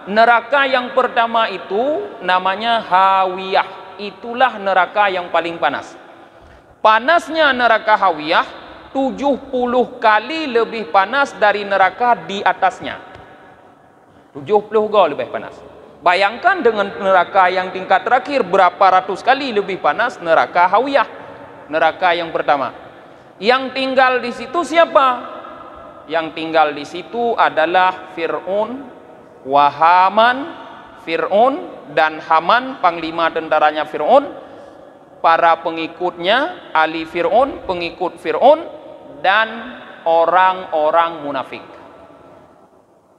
neraka yang pertama itu namanya hawiyah. Itulah neraka yang paling panas. Panasnya neraka hawiyah 70 kali lebih panas dari neraka di atasnya. 70 kali lebih panas. Bayangkan dengan neraka yang tingkat terakhir berapa ratus kali lebih panas neraka hawiyah, neraka yang pertama. Yang tinggal di situ siapa? Yang tinggal di situ adalah Fir'aun, Fir'aun dan Haman, panglima tentaranya Fir'aun, para pengikutnya, ahli Fir'aun, pengikut Fir'aun, dan orang-orang munafik.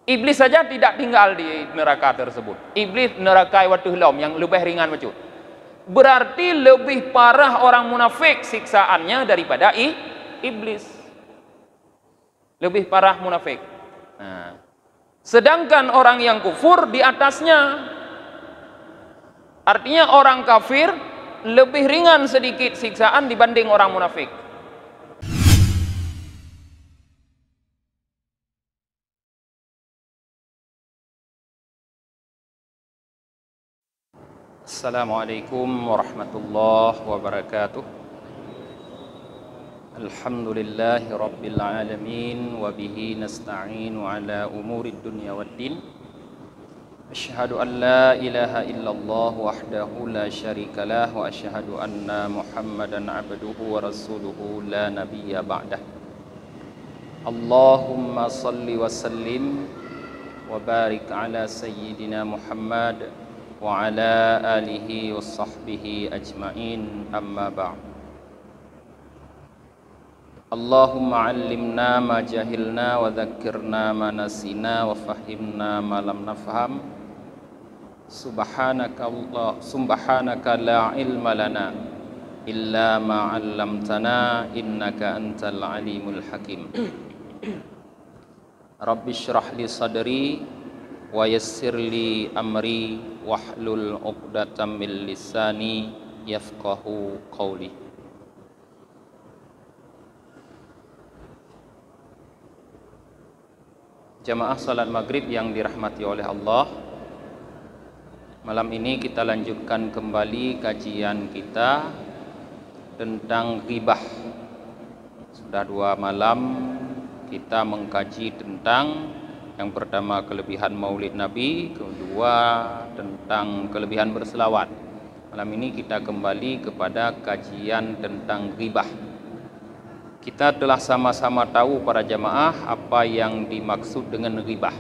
Iblis saja tidak tinggal di neraka tersebut. Iblis neraka watuhlam yang lebih ringan macam. Berarti lebih parah orang munafik siksaannya daripada iblis. Lebih parah munafik. Nah, sedangkan orang yang kufur di atasnya. Artinya orang kafir lebih ringan sedikit siksaan dibanding orang munafik. Assalamualaikum warahmatullahi wabarakatuh. Alhamdulillahi rabbil alamin wa bihi nasta'inu ala umuri dunya waddin. Asyhadu an la ilaha illallah wahdahu la syarikalah wa asyhadu anna Muhammadan abduhu wa rasuluhu la nabiyya ba'dah. Allahumma salli wa sallim wa barik ala sayyidina Muhammad wa ala alihi wa sahbihi ajma'in, amma ba'd. Allahumma 'allimna ma jahilna wa dhakkirna ma nasina wa fahimna ma lam nafham. Subhanaka la ilma lana illa ma 'allamtana innaka antal alimul hakim. Rabbi shrah li sadri wa yassir li amri wahlul 'uqdatam min lisani yafqahu qawli. Jamaah salat maghrib yang dirahmati oleh Allah, malam ini kita lanjutkan kembali kajian kita tentang ghibah. Sudah 2 malam kita mengkaji tentang yang pertama kelebihan maulid Nabi, kedua tentang kelebihan berselawat. Malam ini kita kembali kepada kajian tentang ghibah. Kita telah sama-sama tahu para jamaah apa yang dimaksud dengan ghibah.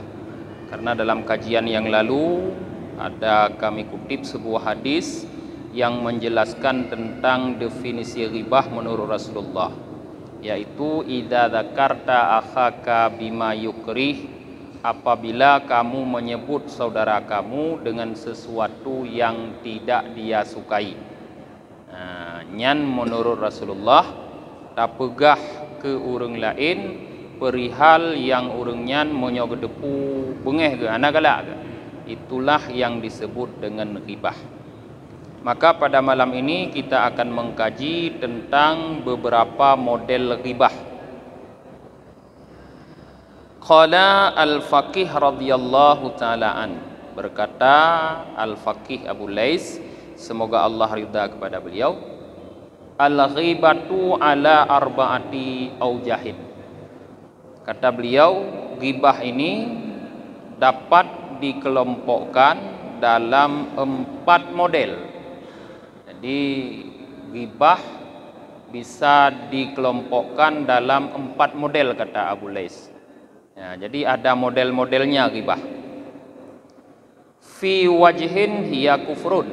Karena dalam kajian yang lalu ada kami kutip sebuah hadis yang menjelaskan tentang definisi ghibah menurut Rasulullah, yaitu idza dzakarta akhaka bima yukrih, apabila kamu menyebut saudara kamu dengan sesuatu yang tidak dia sukai. Nyan menurut Rasulullah tak pegah ke urang lain perihal yang urangnya menyogedepu bengeh ke anak galak ke. Itulah yang disebut dengan ghibah. Maka pada malam ini kita akan mengkaji tentang beberapa model ghibah. Qala al-faqih radhiyallahu ta'ala an, berkata al-faqih Abu Lais, semoga Allah ridha kepada beliau, al-ghibatu ala arba'ati aujahin. Kata beliau, ghibah ini dapat dikelompokkan dalam 4 model. Jadi ghibah bisa dikelompokkan dalam 4 model kata Abu Lais. Ya, jadi ada model-modelnya ghibah. Fi wajhin hiya kufrun,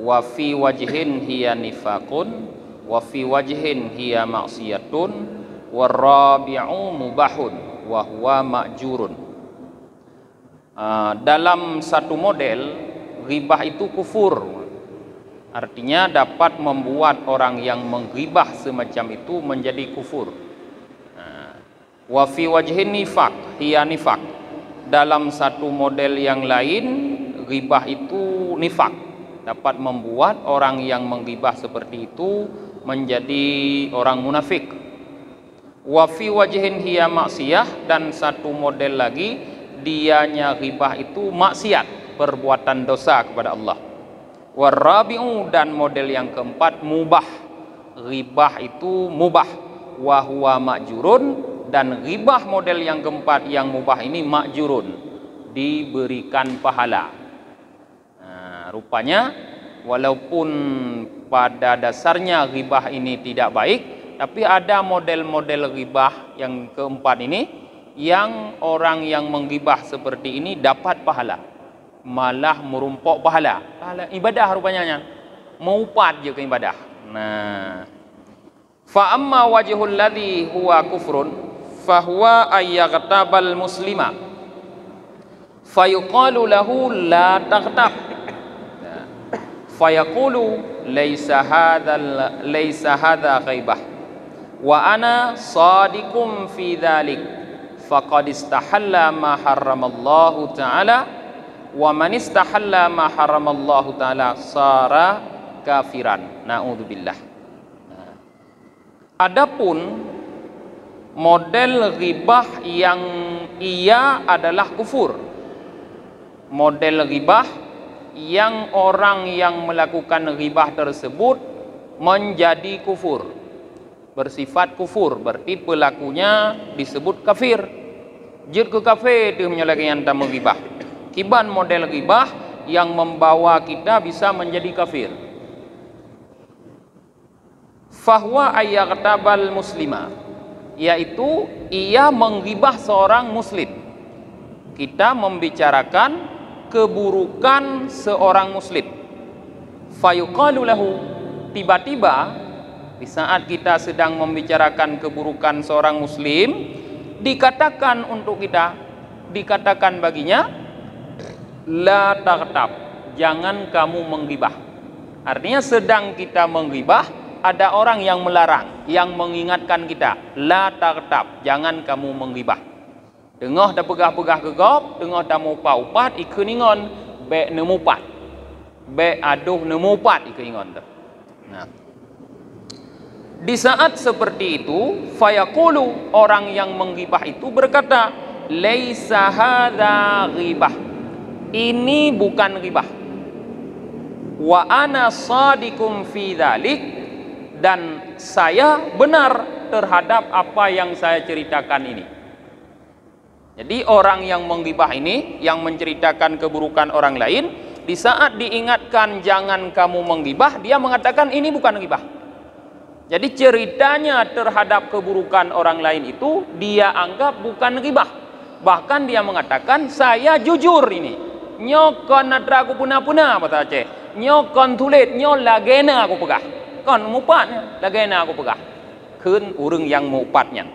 wa fi wajhin hiya nifaqun, wa fi wajhin hiya maksiyatun, warabi'u mubahun wa huwa ma'jurun. Dalam satu model ghibah itu kufur, artinya dapat membuat orang yang mengghibah semacam itu menjadi kufur. Wa fi wajhin nifaq hiya nifaq, dalam satu model yang lain ghibah itu nifaq, dapat membuat orang yang menggibah seperti itu menjadi orang munafik. Wa fi wajhin hiya maksiyah, dan satu model lagi dianya ghibah itu maksiat, perbuatan dosa kepada Allah. Warabi'u, dan model yang keempat mubah. Ghibah itu mubah, wa huwa ma'jurun, dan ghibah model yang keempat yang mubah ini ma'jurun, diberikan pahala. Nah, rupanya walaupun pada dasarnya ghibah ini tidak baik, tapi ada model-model ghibah yang keempat ini yang orang yang menggibah seperti ini dapat pahala, malah merumpok pahala ibadah, rupanya maupat je ke ibadah. Nah, fa amma wajhul ladzi huwa kufrun fa huwa ayyaghtabal muslima fayuqalu lahu la taghtab fayaqulu laisa hadza ghaibah wa ana sadiqum fi dzalik faqad istahalla ma harramallahu ta'ala wa man istahalla ma harramallahu ta'ala sara kafiran. Na'udzubillah. Adapun model ghibah yang ia adalah kufur, model ghibah yang orang yang melakukan ghibah tersebut menjadi kufur, bersifat kufur, berarti pelakunya disebut kafir. Jid ke kafir itu menyalakan yang tak menghibah. Kiban model ghibah yang membawa kita bisa menjadi kafir. Fahuwa ayyaghtabal muslima, yaitu ia menghibah seorang muslim. Kita membicarakan keburukan seorang muslim. Fayuqalu lahu, tiba-tiba di saat kita sedang membicarakan keburukan seorang muslim, dikatakan untuk kita, dikatakan baginya, la taghtab, jangan kamu menggibah. Artinya sedang kita menggibah, ada orang yang melarang, yang mengingatkan kita, la taghtab, jangan kamu menggibah. Dengoh dah pegah-pegah gegop, dengoh dah mupa-upat, ikut ingon, be nemupat, be aduh nemupat, ikut ingon. Nah, di saat seperti itu, fayaqulu, orang yang menggibah itu berkata, laisa hadza ghibah, ini bukan ghibah. Wa ana sadiqum fi dzalik, dan saya benar terhadap apa yang saya ceritakan ini. Jadi orang yang menggibah ini, yang menceritakan keburukan orang lain, di saat diingatkan jangan kamu menggibah, dia mengatakan ini bukan ghibah. Jadi ceritanya terhadap keburukan orang lain itu dia anggap bukan ghibah. Bahkan dia mengatakan saya jujur ini. Nyokon nadra aku puna-puna kata Aceh. Nyokon tulit, nyo lagena aku pegah. Kon mupatnya lagena aku pegah. Keun urang yang mupatnya.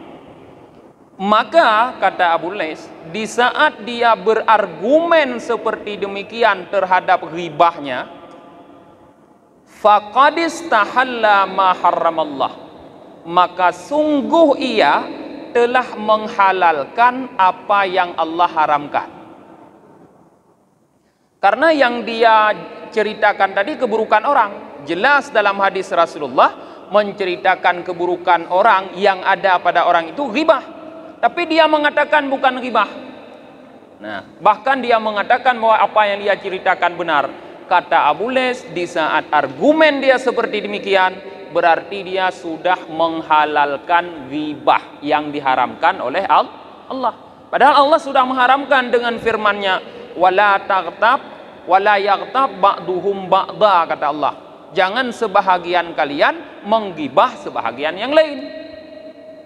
Maka kata Abu Lais, di saat dia berargumen seperti demikian terhadap ghibahnya, faqad istahalla ma harramallah, maka sungguh ia telah menghalalkan apa yang Allah haramkan. Karena yang dia ceritakan tadi keburukan orang, jelas dalam hadis Rasulullah menceritakan keburukan orang yang ada pada orang itu ghibah, tapi dia mengatakan bukan ghibah. Nah, bahkan dia mengatakan bahwa apa yang dia ceritakan benar. Kata Abu Lais, di saat argumen dia seperti demikian, berarti dia sudah menghalalkan ghibah yang diharamkan oleh Allah. Padahal Allah sudah mengharamkan dengan firman-Nya, wala taghtab wala yaghtab ba'duhum ba'da, kata Allah. Jangan sebahagian kalian menggibah sebahagian yang lain.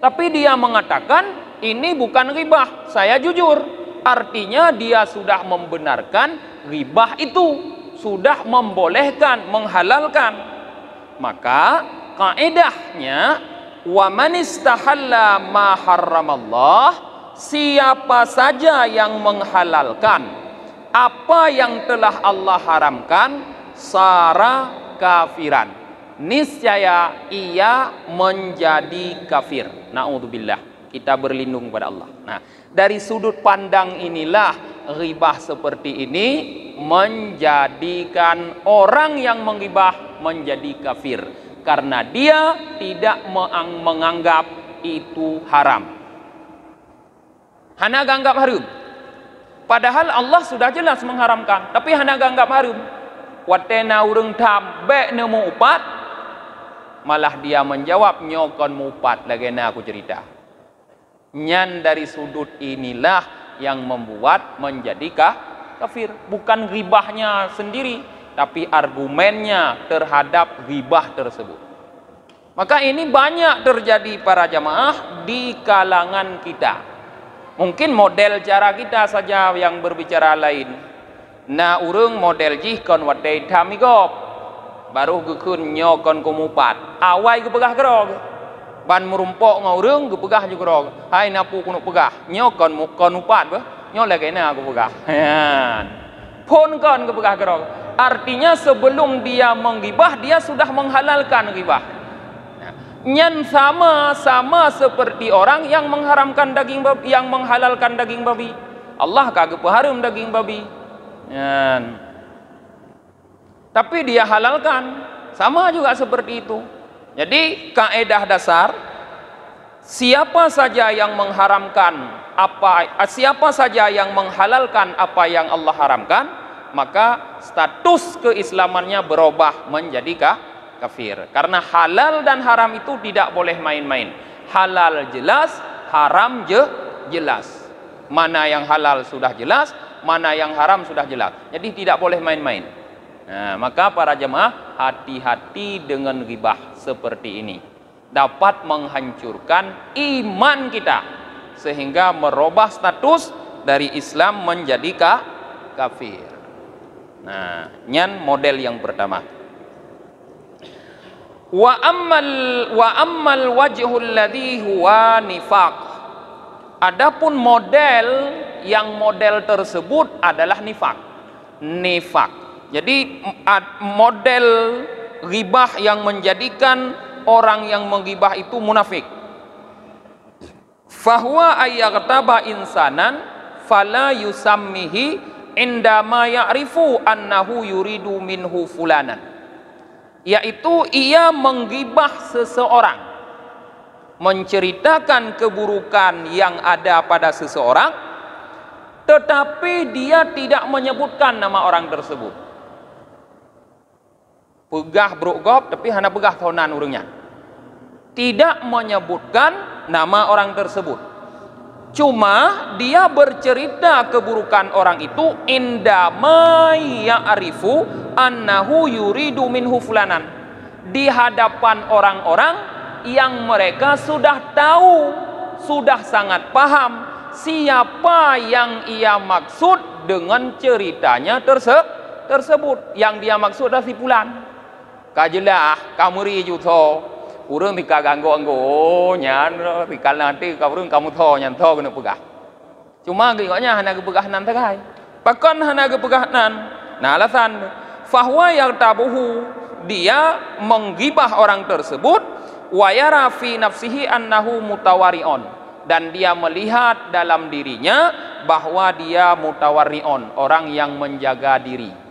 Tapi dia mengatakan ini bukan ghibah, saya jujur. Artinya dia sudah membenarkan ghibah itu, sudah membolehkan, menghalalkan. Maka kaidahnya, wa man istahalla ma harramallah, siapa saja yang menghalalkan apa yang telah Allah haramkan, sara kafiran, niscaya ia menjadi kafir. Na'udzubillah, kita berlindung pada Allah. Nah, dari sudut pandang inilah ghibah seperti ini menjadikan orang yang menggibah menjadi kafir, karena dia tidak menganggap itu haram. Hana anggap haram. Padahal Allah sudah jelas mengharamkan, tapi hana ganggap harum. Watena urang tham be nemu upat, malah dia menjawab nyokon mupat lagena aku cerita. Nyan dari sudut inilah yang membuat menjadi kafir, bukan ghibahnya sendiri, tapi argumennya terhadap ghibah tersebut. Maka ini banyak terjadi para jamaah di kalangan kita. Mungkin model cara kita saja yang berbicara lain. Na urang model jih kon wadai tamigop, baru gekun nyokon kumupat. Awai gepegah gerog. Ban merumpok ngaurang gepegah juga gerog. Hai napu kuno pegah. Nyokon mukon upat bah. Nyok lagi na aku pegah. Pon kon gepegah gerog. Artinya sebelum dia menggibah, dia sudah menghalalkan gibah. Nyan sama seperti orang yang mengharamkan daging babi, yang menghalalkan daging babi. Allah kagak haram daging babi. Nyan. Tapi dia halalkan, sama juga seperti itu. Jadi kaidah dasar, siapa saja yang mengharamkan siapa saja yang menghalalkan apa yang Allah haramkan, maka status keislamannya berubah menjadi kafir. Karena halal dan haram itu tidak boleh main-main. Halal jelas, haram jelas. Mana yang halal sudah jelas, mana yang haram sudah jelas. Jadi tidak boleh main-main. Nah, maka para jemaah hati-hati dengan ghibah seperti ini. Dapat menghancurkan iman kita sehingga merubah status dari Islam menjadi kafir. Nah, nyan model yang pertama. Wa ammal wajhul ladzi huwa nifaq. Adapun model tersebut adalah nifaq. Jadi model ghibah yang menjadikan orang yang menggibah itu munafik. Fahuwa ayyaghtaba insanan fala yusammihi indama ya'rifu annahu yuridu minhu fulanan. Yaitu ia menggibah seseorang, menceritakan keburukan yang ada pada seseorang, tetapi dia tidak menyebutkan nama orang tersebut. Pegah berugop tapi hana pegah thonan urangnya. Tidak menyebutkan nama orang tersebut. Cuma dia bercerita keburukan orang itu indama ya'rifu annahu yuridu minhu fulanan, di hadapan orang-orang yang mereka sudah tahu, sudah sangat paham siapa yang ia maksud dengan ceritanya tersebut. Yang dia maksud adalah si fulan. Kajelah kamuri juto urang tika ganggo nyan tika nanti urang kamu tho nyan tho kena pegah. Cuma gigoknya hana kepegahnan tagai. Pakon hana kepegahnan. Nah alasan fahwa yang tabuhu, dia menggibah orang tersebut, wa yara fi nafsihi annahu mutawari'on, dan dia melihat dalam dirinya bahwa dia mutawari'on, orang yang menjaga diri.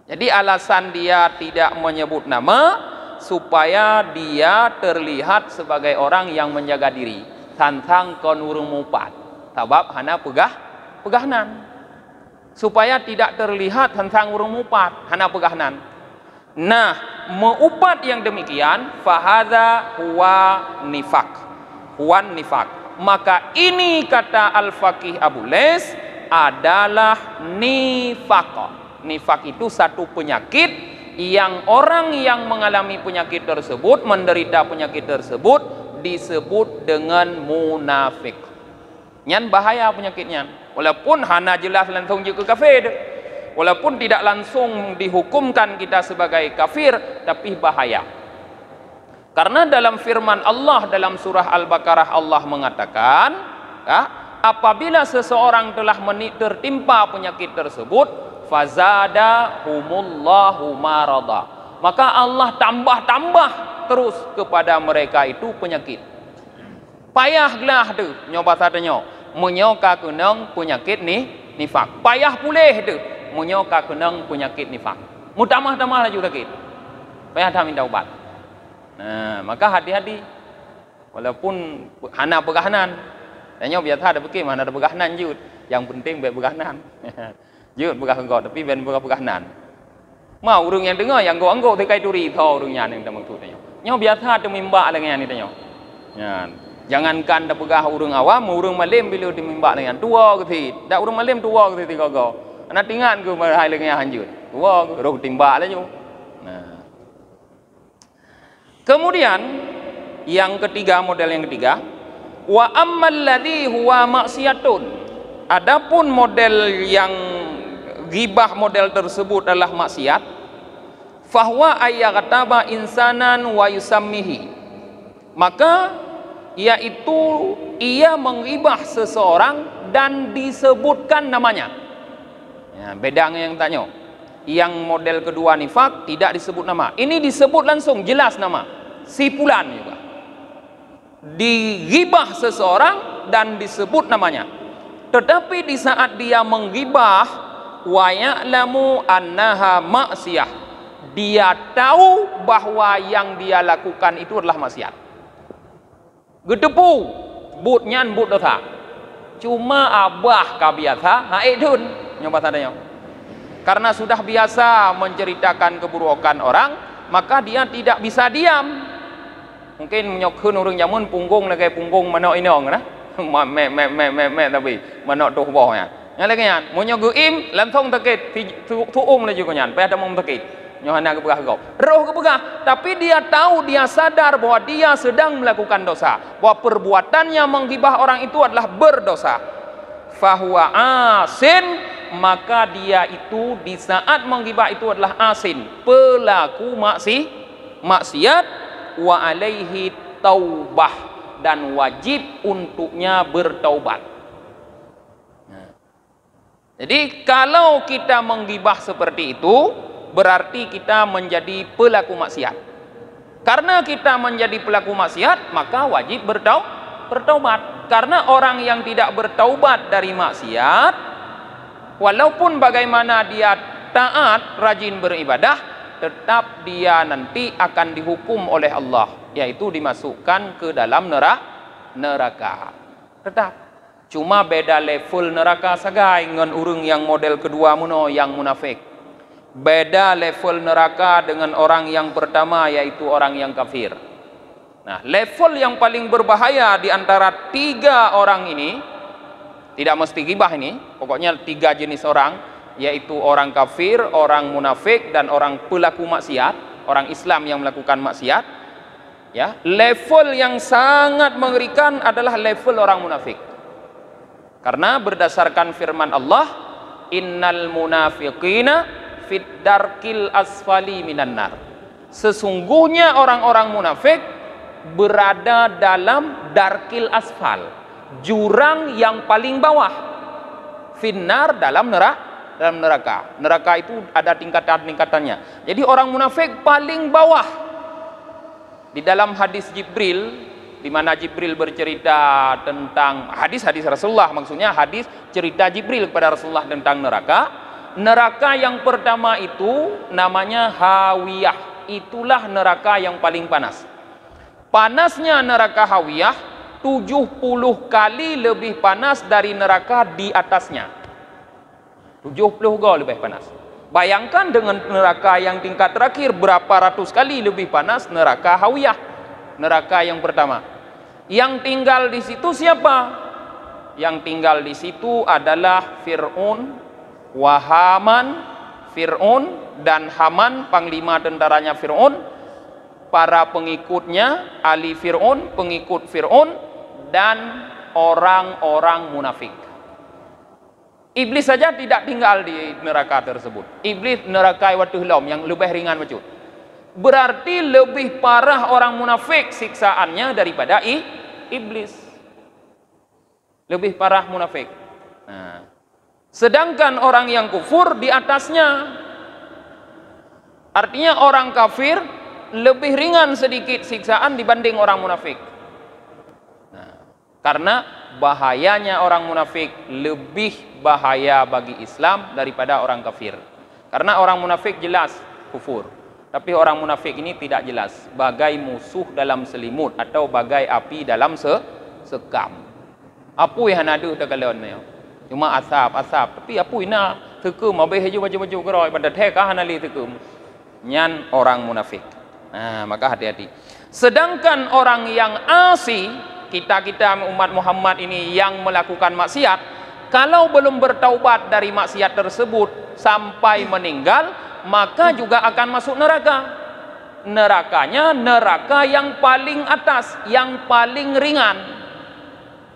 Jadi alasan dia tidak menyebut nama supaya dia terlihat sebagai orang yang menjaga diri. Tantang kon urung mupat. Sabab hana pegahnan. Supaya tidak terlihat tentang urung mupat, hana pegahnan. Nah, meupat yang demikian fahadza huwa nifaq. Huwan nifaq. Maka ini kata Al-Faqih Abu Lais adalah nifaq. Nifak itu satu penyakit yang orang yang mengalami penyakit tersebut, menderita penyakit tersebut, disebut dengan munafik. Nyan bahaya penyakitnya. Walaupun hana jelas langsung juga kafir, walaupun tidak langsung dihukumkan kita sebagai kafir, tapi bahaya. Karena dalam firman Allah dalam surah Al-Baqarah, Allah mengatakan, apabila seseorang telah tertimpa penyakit tersebut, fazada humullahu marada, maka Allah tambah terus kepada mereka itu penyakit. Payahlah tu nyoba sadanyo menyoka kenang penyakit ni nifak. Payah pulih tu menyoka kenang penyakit nifak. Mutamah-tamah laju sakit. Payah dah minta ubat. Nah, maka hati-hati. Walaupun hana pegahnan. Tanya biasa ada fikir mana ada pegahnan jut. Yang penting baik berkanan. Jut begah engkau tapi ben begah berkanan. Mau urang yang dengar yang engkau tekai turi tho urangnya yang dah maksudnya. Nyo biasa temimba dengan ni tanyo. Ya. Jangankan dah begah urang awam, urang malim bila temimba dengan tua ke ti. Dak urang malim tua ke ti kau. Anak tingan ke mahai dengan hanjut. Tua ke roh timba lah nyo. Nah. Kemudian yang ketiga, model yang ketiga, wa ammal ladzi huwa maksiatun. Adapun model yang ghibah model tersebut adalah maksiat, fahuwa ayyaghtaba insanan wa yusammihi. Maka yaitu ia menghibah seseorang dan disebutkan namanya. Ya, bedanya yang tanya. Yang model kedua nifak tidak disebut nama. Ini disebut langsung jelas nama. Si fulan juga. Dighibah seseorang dan disebut namanya. Tetapi di saat dia menghibah wa ya'lamu annaha maksiyah, dia tahu bahwa yang dia lakukan itu adalah maksiat. Gedepu but nyan but dosa. Cuma abah ka biasa haidun nyoba tadanya. Karena sudah biasa menceritakan keburukan orang, maka dia tidak bisa diam. Mungkin menyokun urang jamun punggung lagi punggung manok inong nah. Me tapi manok tuh bohnya. Yang lagi nyan, monyoguim lantong takit tuum lagi ko nyan, pada mong takit. Nyohana ke begah kau. Roh ke begah, tapi dia tahu, dia sadar bahwa dia sedang melakukan dosa, bahwa perbuatannya menghibah orang itu adalah berdosa. Fahuwa asin, maka dia itu di saat menghibah itu adalah asin, pelaku maksiat, wa alaihi taubah, dan wajib untuknya bertaubat. Nah. Jadi kalau kita menghibah seperti itu, berarti kita menjadi pelaku maksiat. Karena kita menjadi pelaku maksiat, maka wajib bertaubat. Karena orang yang tidak bertaubat dari maksiat, walaupun bagaimana dia taat, rajin beribadah, tetap dia nanti akan dihukum oleh Allah, yaitu dimasukkan ke dalam neraka. Tetap. Cuma beda level neraka sagai dengan urang yang model kedua muno yang munafik. Beda level neraka dengan orang yang pertama, yaitu orang yang kafir. Nah, level yang paling berbahaya di antara tiga orang ini, tidak mesti ghibah ini, pokoknya tiga jenis orang, yaitu orang kafir, orang munafik, dan orang pelaku maksiat, orang Islam yang melakukan maksiat. Ya, level yang sangat mengerikan adalah level orang munafik. Karena berdasarkan firman Allah, innal munafiqina fit darkil asfali minan nar. Sesungguhnya orang-orang munafik berada dalam darkil asfal, jurang yang paling bawah. Finnar dalam neraka. Neraka itu ada tingkatan-tingkatannya. Jadi orang munafik paling bawah. Di dalam hadis Jibril, di mana Jibril bercerita tentang hadis-hadis Rasulullah, maksudnya hadis cerita Jibril kepada Rasulullah tentang neraka. Neraka yang pertama itu namanya Hawiyah. Itulah neraka yang paling panas. Panasnya neraka Hawiyah 70 kali lebih panas dari neraka di atasnya. 70 kali lebih panas. Bayangkan dengan neraka yang tingkat terakhir berapa ratus kali lebih panas neraka Hawiyah. Neraka yang pertama. Yang tinggal di situ siapa? Yang tinggal di situ adalah Fir'aun, Haman, Fir'aun dan Haman, panglima tentaranya Fir'aun, para pengikutnya, ahli Fir'aun, pengikut Fir'aun, dan orang-orang munafik. Iblis saja tidak tinggal di neraka tersebut. Iblis neraka watuhlom yang lebih ringan macam. Berarti lebih parah orang munafik siksaannya daripada iblis. Lebih parah munafik. Nah, sedangkan orang yang kufur di atasnya. Artinya orang kafir lebih ringan sedikit siksaan dibanding orang munafik. Nah, karena bahayanya orang munafik lebih bahaya bagi Islam daripada orang kafir. Karena orang munafik jelas kufur, tapi orang munafik ini tidak jelas, bagai musuh dalam selimut atau bagai api dalam sekam. Apa yang ada terkalon ni? Cuma asap, tapi apa ina tekum habis haju baju-baju keroi pada teka hanali tekum. Nyan orang munafik. Nah, maka hati-hati. Sedangkan orang yang asi, kita umat Muhammad ini yang melakukan maksiat, kalau belum bertaubat dari maksiat tersebut sampai meninggal, maka juga akan masuk neraka. Nerakanya neraka yang paling atas, yang paling ringan.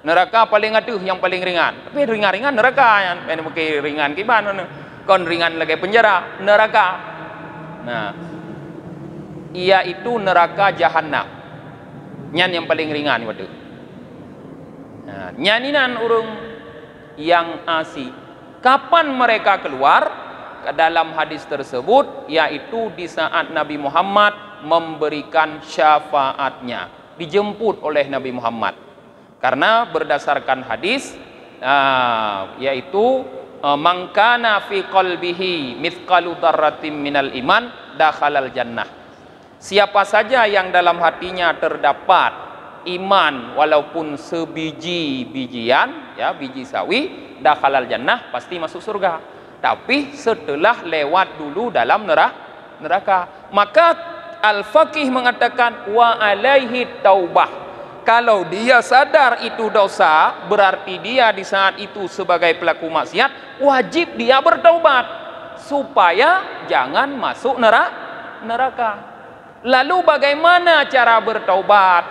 Neraka paling aduh yang paling ringan. Tapi ringan-ringan neraka yang mungkin ringan gimana? Kon ringan lagi penjara, neraka. Nah, yaitu neraka jahanam. Nyan yang paling ringan waduh. Nah, nyaninan urung yang asi. Kapan mereka keluar? Dalam hadis tersebut, yaitu di saat Nabi Muhammad memberikan syafaatnya, dijemput oleh Nabi Muhammad. Karena berdasarkan hadis, yaitu man kana fi qalbihi mithqalu dzarratin minal iman dakhalal jannah. Siapa saja yang dalam hatinya terdapat iman walaupun sebiji-bijian, ya, biji sawi, dakhalal jannah, pasti masuk surga. Tapi setelah lewat dulu dalam neraka. Maka Al-Faqih mengatakan wa alaihi taubah. Kalau dia sadar itu dosa, berarti dia di saat itu sebagai pelaku maksiat wajib dia bertaubat supaya jangan masuk neraka. Lalu bagaimana cara bertaubat?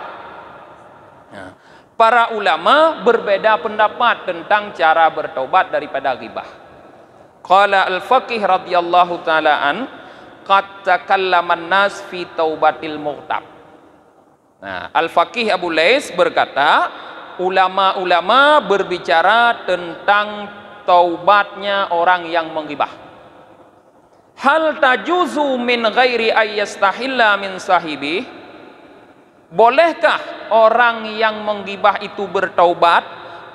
Nah, para ulama berbeda pendapat tentang cara bertaubat daripada ghibah. Qala al-faqih radhiyallahu ta'ala an qad takallama an-nas fi taubatil mughtab. Nah, al-faqih Abu Lais berkata, ulama-ulama berbicara tentang taubatnya orang yang menggibah. Hal tajuzu min ghairi ayyastahilla min sahibi? Bolehkah orang yang menggibah itu bertaubat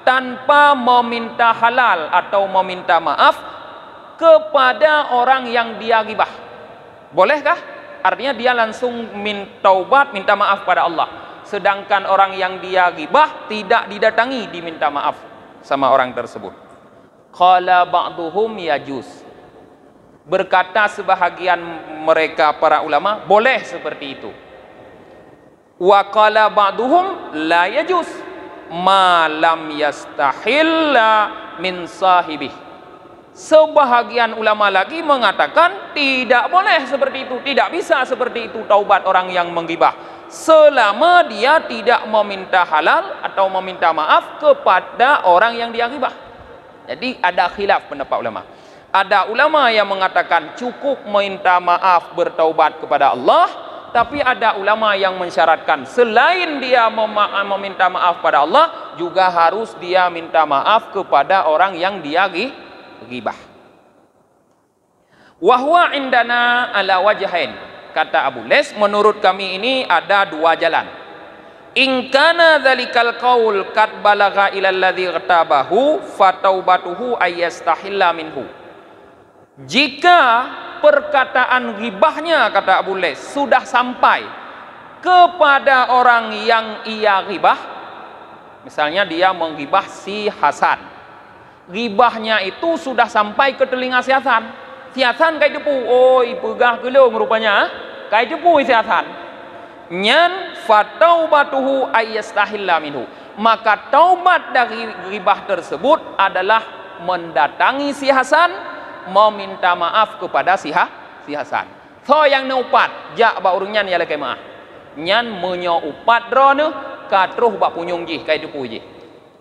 tanpa meminta halal atau meminta maaf kepada orang yang dia gibah? Bolehkah? Artinya dia langsung taubat, minta maaf pada Allah. Sedangkan orang yang dia gibah tidak didatangi diminta maaf sama orang tersebut. Qala ba'duhum yajuz. Berkata sebahagian mereka para ulama, boleh seperti itu. Wa qala ba'duhum la yajuz ma lam yastahilla min sahibih. Sebahagian ulama lagi mengatakan tidak boleh seperti itu, tidak bisa seperti itu taubat orang yang menggibah selama dia tidak meminta halal atau meminta maaf kepada orang yang dia gibah. Jadi ada khilaf pendapat ulama. Ada ulama yang mengatakan cukup minta maaf bertaubat kepada Allah, tapi ada ulama yang mensyaratkan selain dia meminta maaf pada Allah, juga harus dia minta maaf kepada orang yang dia ghibah. Wahwa indana ala wajhain, kata Abu Les, menurut kami ini ada dua jalan. In kana dzalikal qaul qad balagha ila alladzi ghtabahu fataubatuhu ayyastahilla minhu. Jika perkataan ghibahnya, kata Abu Les, sudah sampai kepada orang yang ia ghibah, misalnya dia menggibah si Hasan, ghibahnya itu sudah sampai ke telinga si Hasan. Si Hasan kai depu, oi pegah gelung rupanya, kai depu si Hasan. Nyan fataubatuhu ayyastahilla minhu. Maka taubat dari ghibah tersebut adalah mendatangi si Hasan, meminta maaf kepada si Hasan. So yang neupat, jak ba urunyan ya leke maah. Nyan menyo upat drone katruh ba punyung ji kai depu ji.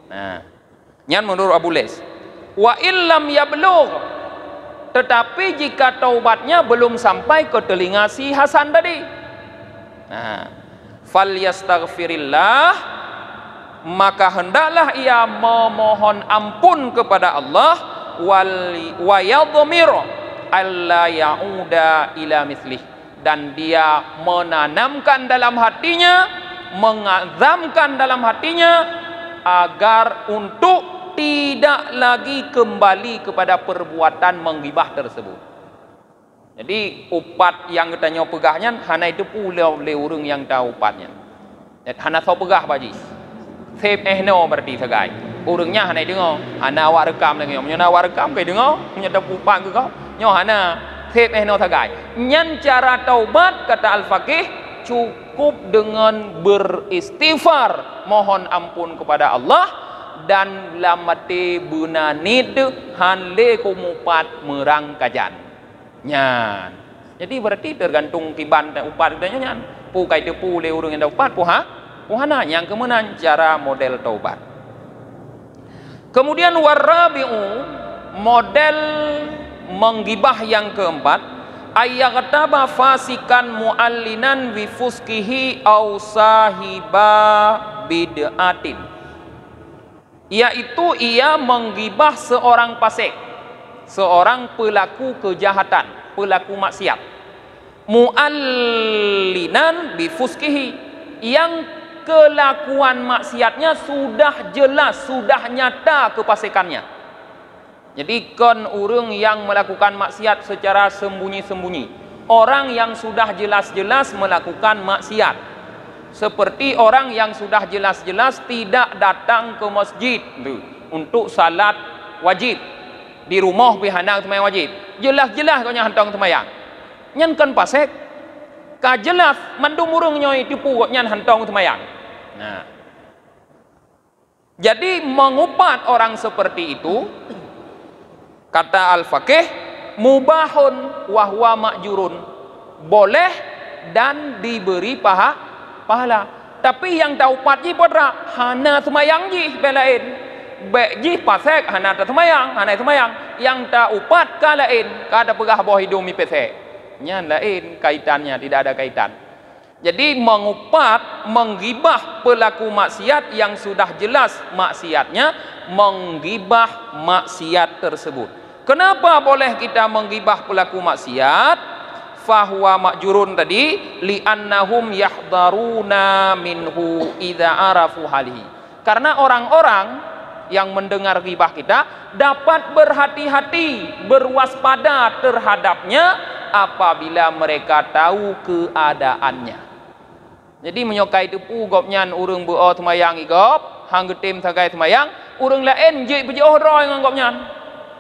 Nah, nyan menurut Abu Les. Wa illam yablugh, tetapi jika taubatnya belum sampai ke telinga si Hasan tadi, nah, falyastaghfirillah, maka hendaklah ia memohon ampun kepada Allah, wa yadhmir alla yauda ila mithlih, dan dia menanamkan dalam hatinya, mengazamkan dalam hatinya agar untuk tidak lagi kembali kepada perbuatan menggibah tersebut. Jadi upat yang kita pegahnya hana itu pula oleh orang yang tahu upatnya. Hana tahu pegah baji. Save no berarti segai. urangnya hanai dengar hana awak rekam lagi nyo awak rekam kai dengar nyo dak pupan ke kau nyo hana thep no thagai nyan cara taubat kata al-faqih cukup dengan beristighfar mohon ampun kepada Allah dan lamate bunanid hanle kumupat merang kajan nyan. Jadi berarti tergantung kiban upat kita nyan pu kai te pu le urang yang upat pu hana yang kemenan cara model taubat. Kemudian warabi'u model menggibah yang keempat ayyaghtaba fasikan muallinan bi fuskihi aw sahiba bid'atin, yaitu ia menggibah seorang fasik, seorang pelaku kejahatan, pelaku maksiat. Muallinan bi fuskihi, yang kelakuan maksiatnya sudah jelas, sudah nyata kefasikannya. Jadi kon urang yang melakukan maksiat secara sembunyi-sembunyi, orang yang sudah jelas-jelas melakukan maksiat, seperti orang yang sudah jelas-jelas tidak datang ke masjid untuk salat wajib, di rumah pihandang sembahyang wajib, jelas-jelas kau nya hantong sembahyang nyan kan pasek ka jelas mandung urang nyoi tipu kok nyan hantong sembahyang. Nah, jadi mengupat orang seperti itu kata al-faqih mubahun wa huwa ma'jurun, boleh dan diberi pahala. Tapi yang taupat ji podra hana semayang ji belain, be ji pasek hana ta semayang, hana semayang, yang taupat ka lain, kada pegah boh hidung mi pesek nyan lain, kaitannya tidak ada kaitan. Jadi mengupat, menggibah pelaku maksiat yang sudah jelas maksiatnya, menggibah maksiat tersebut. Kenapa boleh kita menggibah pelaku maksiat? Fahuwa ma'jurun tadi li'annahum yahdharuna minhu idza arafu halihi. Karena orang-orang yang mendengar gibah kita dapat berhati-hati, berwaspada terhadapnya apabila mereka tahu keadaannya. Jadi menyokai tepu gopnyan urang beo semayang igop, hang getim sagai semayang, urang lain je bejoh roy ngan gopnyan.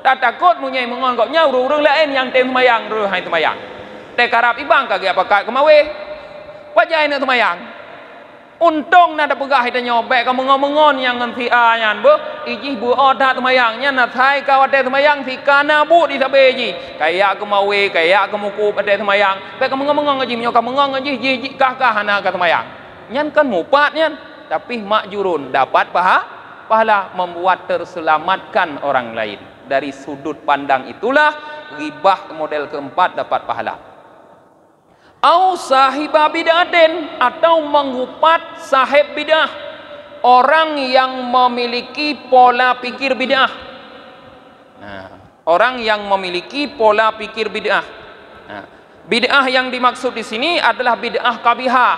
Tak takut munyai mengon gopnya urang lain yang tem semayang ru hai semayang. Te karap ibang kage apa ka kemawe. Wajai nak semayang. Untung nada pegah ita nyobek ka mengon-mengon yang ngan si a nyan be, ijih beo dak semayang nyan na thai ka wate semayang si kana bu di sabe ji. Kayak kemawe, kayak kemukup ade semayang. Pe ka mengon-mengon ngaji menyoka mengon ngaji ji kah hana ka semayang. Nyan kan mupat nyan, tapi makjurun dapat pahala, membuat terselamatkan orang lain. Dari sudut pandang itulah ghibah model keempat dapat pahala. Au sahibah bid'atin, atau mengupat sahib bid'ah, orang yang memiliki pola pikir bid'ah. Nah, orang yang memiliki pola pikir bid'ah. Nah, bid'ah yang dimaksud di sini adalah bid'ah kabihah,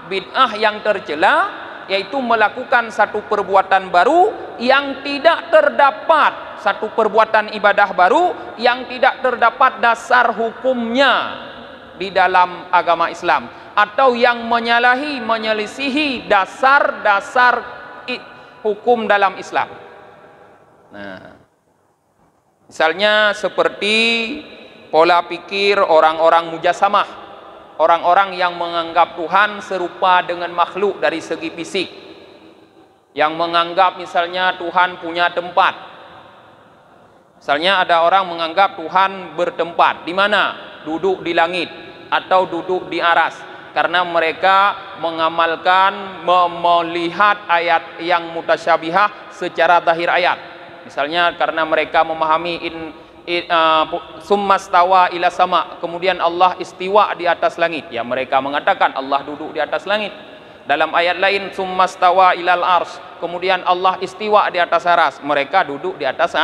bid'ah yang tercela, yaitu melakukan satu perbuatan baru yang tidak terdapat, satu perbuatan ibadah baru yang tidak terdapat dasar hukumnya di dalam agama Islam, atau yang menyelisihi dasar-dasar hukum dalam Islam. Nah, misalnya seperti pola pikir orang-orang mujasamah, orang-orang yang menganggap Tuhan serupa dengan makhluk dari segi fisik, yang menganggap misalnya Tuhan punya tempat. Misalnya ada orang menganggap Tuhan bertempat di mana? Duduk di langit atau duduk di aras, karena mereka mengamalkan melihat ayat yang mutasyabihah secara zahir ayat. Misalnya karena mereka memahami summastawa ila sama, kemudian Allah istiwa di atas langit, ya mereka mengatakan Allah duduk di atas langit. Dalam ayat lain summastawa ilal ars, kemudian Allah istiwa di atas aras, mereka duduk di atas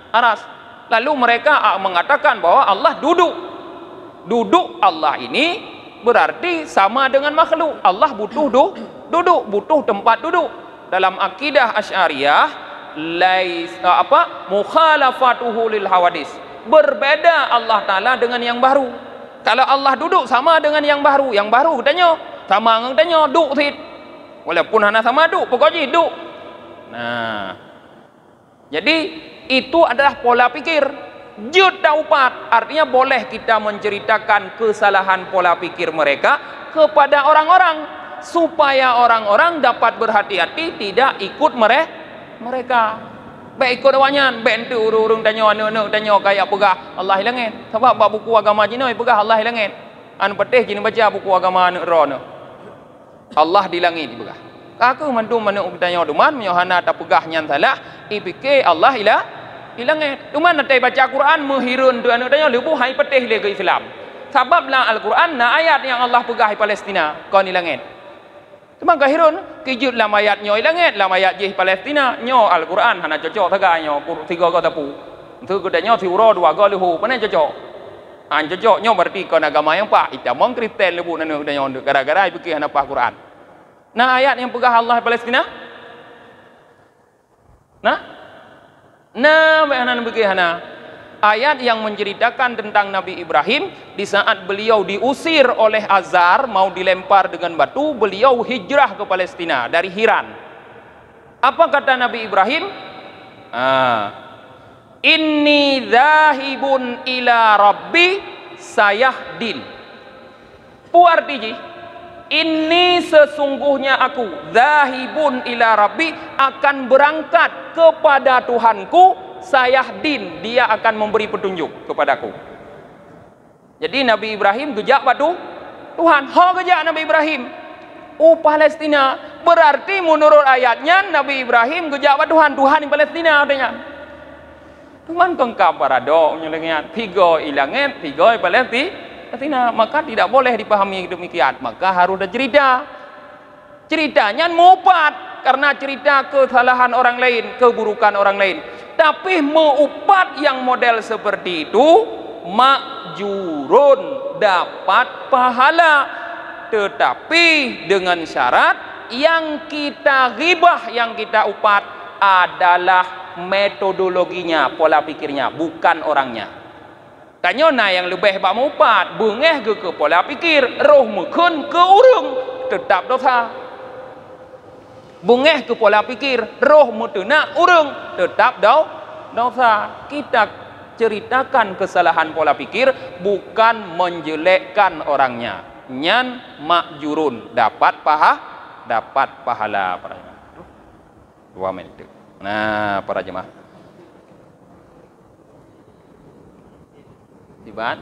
aras. Lalu mereka mengatakan bahwa Allah duduk. Duduk Allah ini berarti sama dengan makhluk. Allah butuh duduk, butuh tempat duduk. Dalam akidah Asy'ariyah mukhalafatuhu lil hawadis, berbeda Allah Ta'ala dengan yang baru. Kalau Allah duduk sama dengan yang baru katanya sama dengan katanya duduk sit, walaupun hanya sama duduk pokoknya duduk. Nah, Jadi itu adalah pola pikir. Jud taupat artinya boleh kita menceritakan kesalahan pola pikir mereka kepada orang-orang supaya orang-orang dapat berhati-hati tidak ikut mereka. Baik ikut awanyan, baik tu urung tanya kayak pegah Allah hilangin. Sebab bab buku agama Cina pegah Allah hilangin. An petih Cina baca buku agama anu ro Allah di langit pegah. Kaku mandu manuk tanya duman menyohana tak pegah nyan salah, ipike Allah hilangin. Duman natai baca Quran menghirun tu anu tanya lebu hai petih le ke Islam. Sebab lah Al-Quran na ayat yang Allah pegah di Palestina kau hilangin. Cuma kahirun kijut lam ayat nyo ilangit lam ayat jih Palestina nyo Al-Quran hana cocok taga nyo tiga ko tapu tu kuda nyo tiuro dua go lehu pane cocok an cocok nyo berarti kon agama yang pak ita mong Kristen lebu nanu kuda nyo gara-gara pikir hana pak Quran nah ayat yang pegah Allah Palestina nah hana pikir hana ayat yang menceritakan tentang Nabi Ibrahim di saat beliau diusir oleh Azar mau dilempar dengan batu, beliau hijrah ke Palestina dari Hiran. Apa kata Nabi Ibrahim? Inni zahibun ila rabbi sayahdin. Pu arti ini sesungguhnya aku zahibun ila rabbi akan berangkat kepada Tuhanku. Sayahdin, dia akan memberi petunjuk kepadaku. Jadi Nabi Ibrahim gejak batu Tuhan. Gejak Nabi Ibrahim. Palestina. Berarti menurut ayatnya Nabi Ibrahim gejak batu Tuhan di Palestina katanya. Tuhan kengkap parado menyelengian tiga ilangin, tiga Palestina. Maka tidak boleh dipahami demikian. Maka harus ada cerita. Ceritanya mupat karena cerita kesalahan orang lain, keburukan orang lain. Tapi meupat yang model seperti itu makjurun dapat pahala, tetapi dengan syarat yang kita ghibah, yang kita upat adalah metodologinya, pola pikirnya, bukan orangnya. Tanyona yang lebih bak meupat bengeh ke pola pikir roh mukun ke urung tetap dosa. Bungeh ke pola pikir roh mutuna urung tetap dosa. Kita ceritakan kesalahan pola pikir bukan menjelekkan orangnya. Nyan makjurun dapat pahala para jemaah. 2 menit. Nah para jemaah tiba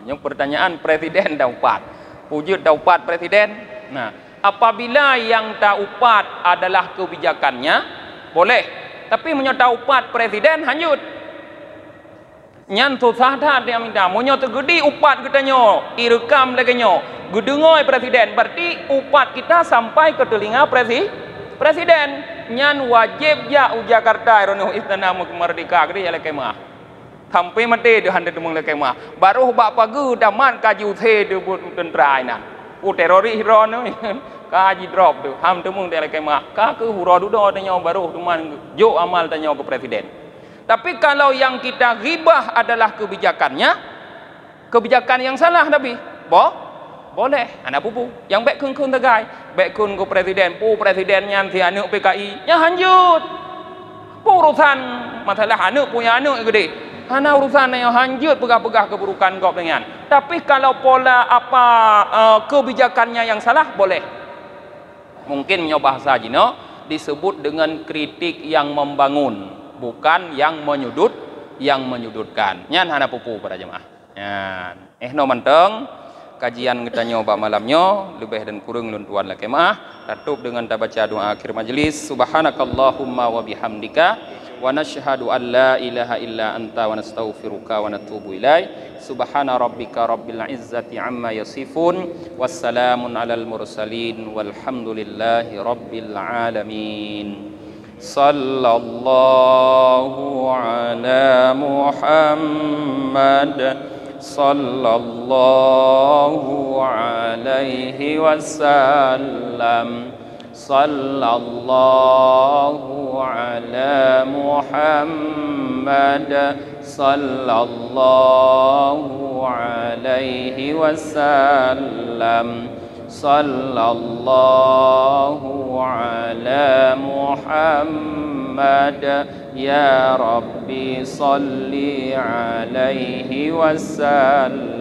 yang pertanyaan presiden daupat wujud daupat presiden. Nah apabila yang taupat adalah kebijakannya boleh, tapi menyotaupat presiden hanyut nyan susah dah dia minta munyo tegedi upat katanya irekam lagi nyo gedengoi presiden berarti upat kita sampai ke telinga presiden nyan wajib ya Jakarta rono istana merdeka gede ya lekemah sampai mati de hande demung lekemah baru bak pagi daman kaji uthe de but tentrai nan teroris rono kaji drop tu ham temung dia lekemah ka ke huro dudo tanya baru teman jo amal tanya ke presiden. Tapi kalau yang kita ghibah adalah kebijakannya, kebijakan yang salah Nabi boleh anak pupu yang baik kun tegai baik kun ke presiden presidennya si anak PKI nya hanjut urusan masalah anak punya anak gede hana urusan yang hanjut pegah-pegah keburukan kau dengan. Tapi kalau pola kebijakannya yang salah boleh. Mungkin menyoba bahasa Cina disebut dengan kritik yang membangun, bukan yang menyudutkan. Nyan hana pupu para jemaah. Nyan. No manteng kajian kita nyoba malamnya lebih dan kurang luntuan la kemah. Tutup dengan baca doa akhir majlis. Subhanakallahumma wa bihamdika wa nashhadu an la ilaha illa anta wa nastaghfiruka wa natubu ilaik. Subhana rabbika rabbil izzati amma yasifun wassalamun alal mursalin walhamdulillahi rabbil alamin. Sallallahu ala Muhammad sallallahu alaihi wasallam. Sallallahu ala Muhammad sallallahu alaihi wasallam. Sallallahu ala Muhammad Muhammad ya Rabbi salli alaihi wasallam